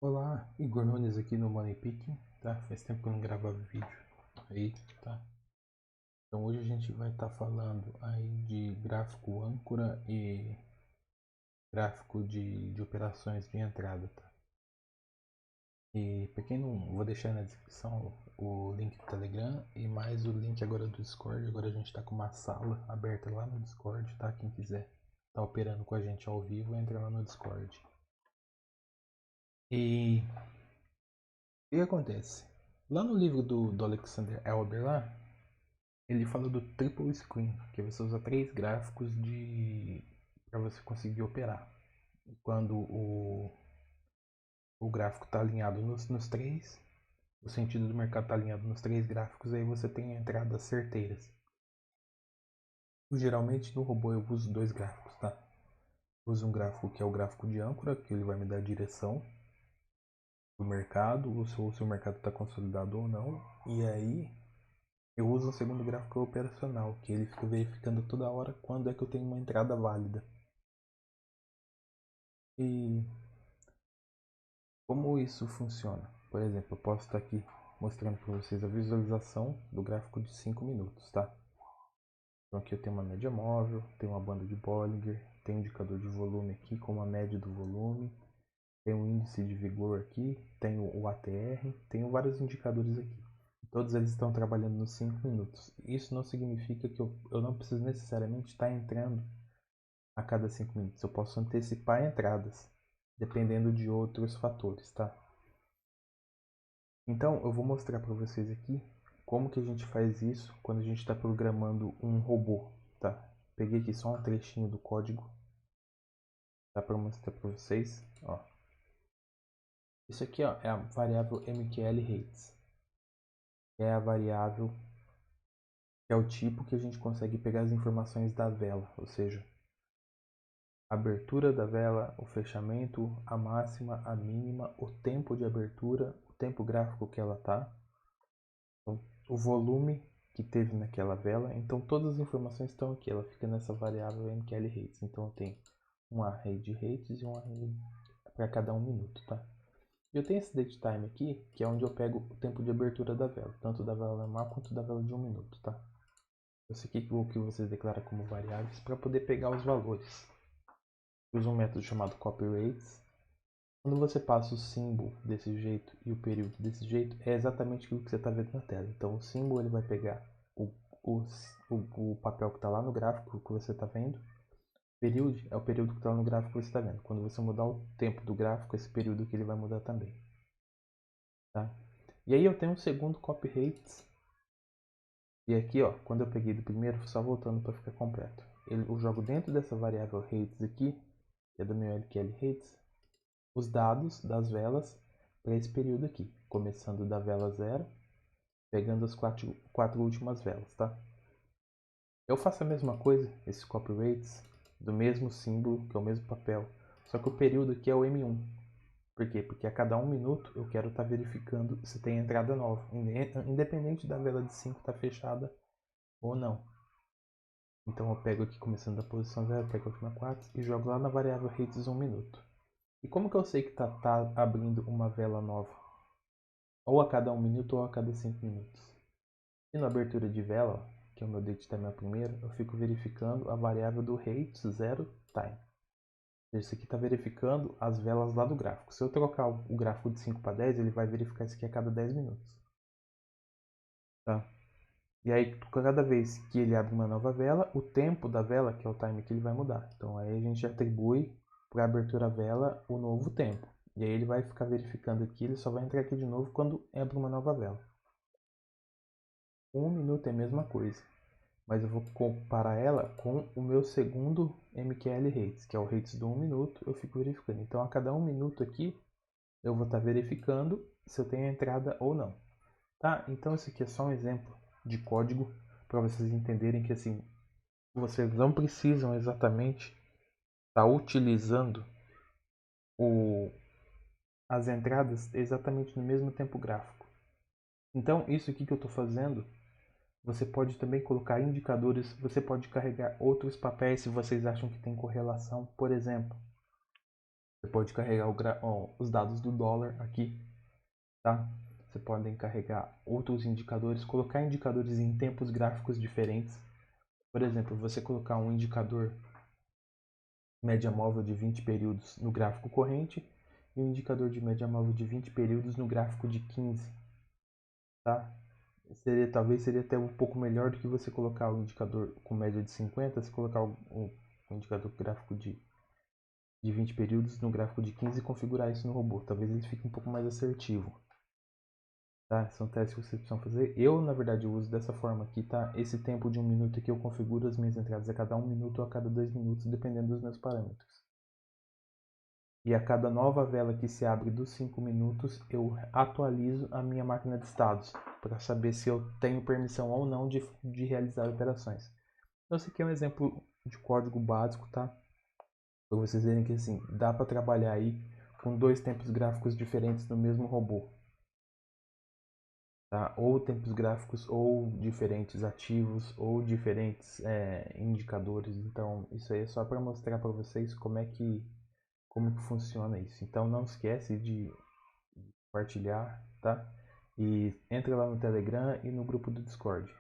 Olá, Igor Nunes aqui no Money Picking, tá? Faz tempo que eu não gravava vídeo aí, tá? Então hoje a gente vai estar falando aí de gráfico âncora e gráfico de operações de entrada, tá? E para quem não, vou deixar na descrição o link do Telegram e mais o link agora do Discord. Agora a gente está com uma sala aberta lá no Discord, tá? Quem quiser tá operando com a gente ao vivo, entra lá no Discord. E o que acontece? Lá no livro do Alexander Elder lá, ele fala do triple screen, que você usa três gráficos de para você conseguir operar. Quando o gráfico está alinhado nos três, o sentido do mercado está alinhado nos três gráficos, aí você tem entradas certeiras. Geralmente no robô eu uso dois gráficos, tá? Eu uso um gráfico que é o gráfico de âncora, que ele vai me dar a direção do mercado, ou se o mercado está consolidado ou não. E aí eu uso um segundo gráfico operacional, que ele fica verificando toda hora quando é que eu tenho uma entrada válida. E como isso funciona? Por exemplo, eu posso estar aqui mostrando para vocês a visualização do gráfico de 5 minutos, tá? Então aqui eu tenho uma média móvel, tenho uma banda de Bollinger, tenho um indicador de volume aqui com uma média do volume, tenho um índice de vigor aqui, tenho o ATR, tenho vários indicadores aqui. Todos eles estão trabalhando nos 5 minutos. Isso não significa que eu não preciso necessariamente estar entrando a cada 5 minutos. Eu posso antecipar entradas, dependendo de outros fatores, tá? Então, eu vou mostrar para vocês aqui como que a gente faz isso quando a gente está programando um robô, tá? Peguei aqui só um trechinho do código, dá para mostrar para vocês, ó. Isso aqui, ó, é a variável MQL_rates. É a variável que é o tipo que a gente consegue pegar as informações da vela, ou seja, a abertura da vela, o fechamento, a máxima, a mínima, o tempo de abertura, o tempo gráfico que ela tá, então, o volume que teve naquela vela. Então todas as informações estão aqui, ela fica nessa variável MQL_rates. Então eu tenho um array de rates e um array para cada um minuto, tá? Eu tenho esse datetime aqui, que é onde eu pego o tempo de abertura da vela, tanto da vela normal quanto da vela de um minuto, tá? Isso aqui é o que vocês declaram como variáveis para poder pegar os valores. Eu uso um método chamado copyRates. Quando você passa o símbolo desse jeito e o período desse jeito, é exatamente aquilo que você está vendo na tela. Então o símbolo ele vai pegar o, o, o papel que está lá no gráfico que você está vendo. Período é o período que está no gráfico que você está vendo. Quando você mudar o tempo do gráfico, esse período que ele vai mudar também. Tá? E aí eu tenho um segundo copyRates. E aqui, ó, quando eu peguei do primeiro, só voltando para ficar completo. Eu jogo dentro dessa variável rates aqui, que é do meu MQL_rates, os dados das velas para esse período aqui, começando da vela 0, pegando as quatro últimas velas, tá? Eu faço a mesma coisa, esses copyRates, do mesmo símbolo, que é o mesmo papel, só que o período aqui é o M1. Por quê? Porque a cada 1 minuto eu quero estar verificando se tem entrada nova, independente da vela de 5 estar fechada ou não. Então eu pego aqui começando da posição 0, pego a última 4 e jogo lá na variável rates 1 minuto. E como que eu sei que tá abrindo uma vela nova? Ou a cada 1 minuto ou a cada 5 minutos. E na abertura de vela, que é o meu datetime é o primeiro, eu fico verificando a variável do rate 0 time. Esse aqui está verificando as velas lá do gráfico. Se eu trocar o gráfico de 5 para 10, ele vai verificar isso aqui a cada 10 minutos. Tá? E aí, cada vez que ele abre uma nova vela, o tempo da vela, que é o time que ele vai mudar. Então aí a gente atribui para a abertura da vela o novo tempo. E aí ele vai ficar verificando aqui, ele só vai entrar aqui de novo quando abre uma nova vela. 1 minuto é a mesma coisa, mas eu vou comparar ela com o meu segundo MQL_rates, que é o rates do 1 minuto, eu fico verificando. Então a cada 1 minuto aqui, eu vou estar verificando se eu tenho entrada ou não. Tá? Então esse aqui é só um exemplo de código para vocês entenderem que assim, vocês não precisam exatamente estar utilizando as entradas exatamente no mesmo tempo gráfico. Então isso aqui que eu estou fazendo, você pode também colocar indicadores, você pode carregar outros papéis se vocês acham que tem correlação. Por exemplo, Você pode carregar os dados do dólar aqui, tá? Você pode carregar outros indicadores, colocar indicadores em tempos gráficos diferentes. Por exemplo, você colocar um indicador média móvel de 20 períodos no gráfico corrente e um indicador de média móvel de 20 períodos no gráfico de 15, tá? Talvez seria até um pouco melhor do que você colocar o indicador com média de 50, se colocar o indicador gráfico de 20 períodos no gráfico de 15 e configurar isso no robô. Talvez ele fique um pouco mais assertivo. Tá? São testes que vocês precisam fazer. Eu, na verdade, eu uso dessa forma aqui, tá? Esse tempo de 1 minuto aqui eu configuro as minhas entradas a cada 1 minuto ou a cada 2 minutos, dependendo dos meus parâmetros. E a cada nova vela que se abre dos 5 minutos, eu atualizo a minha máquina de estados para saber se eu tenho permissão ou não de realizar operações. Então, esse aqui é um exemplo de código básico, tá? Para vocês verem que assim, dá para trabalhar aí com dois tempos gráficos diferentes no mesmo robô. Tá? Ou tempos gráficos ou diferentes ativos ou diferentes indicadores. Então, isso aí é só para mostrar para vocês como que funciona isso. Então, não esquece de compartilhar, tá? E entra lá no Telegram e no grupo do Discord.